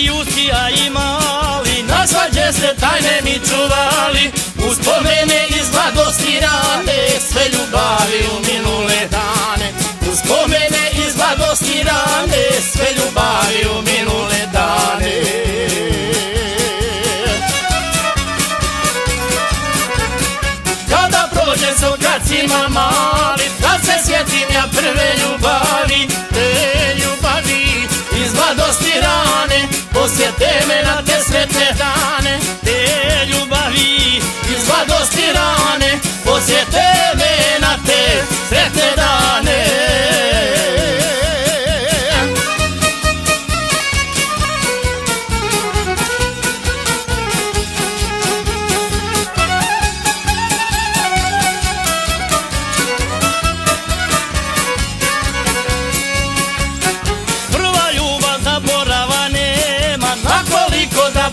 veliki uski, a i mali, na svađe se tajne mi čuvali, uspomene iz mladosti rane, sve ljubavi u minule dane. Uspomene iz mladosti rane, sve ljubavi u minule dane. Kada prođem s okacima mali, kad se sjetim ja prve ljubavi, te ljubavi iz mladosti rane, posjete me na te sretne dane. Te ljubavi iz mladosti rane, posjete me na te sretne dane.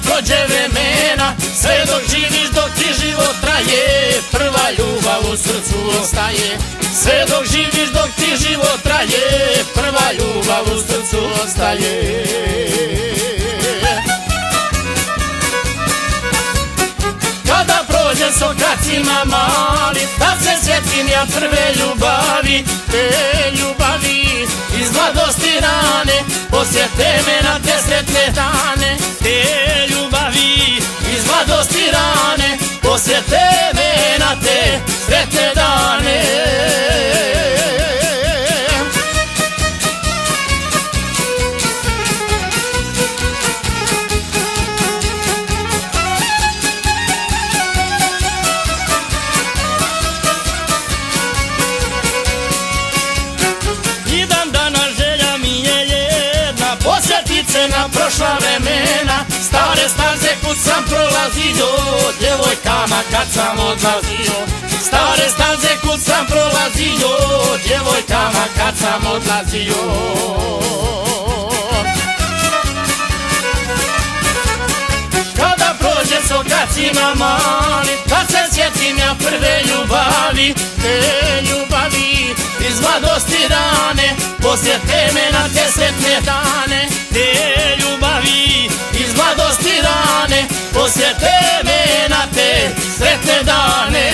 Prođe vremena, sve dok živiš, dok ti život traje, prva ljubav u srcu ostaje. Sve dok živiš, dok ti život traje, prva ljubav u srcu ostaje. Kada prođem s okacima mali, da se sjetim ja prve ljubavi, te ljubavi iz mladosti rane, posjete me na te sretne dane. Te ljubavi iz mladosti rane, posjete me na te sretne dane. Na prošla vremena, stare staze kud sam prolazio, djevojkama kad sam odlazio. Stare staze kud sam prolazio, djevojkama kad sam odlazio. Kada prođem s okacima mali, kad se sjetim ja prve ljubavi, te ljubavi iz mladosti rane, posjete me na te sretne dane. Te ljubavi iz mladosti rane, posjete me na te sretne dane.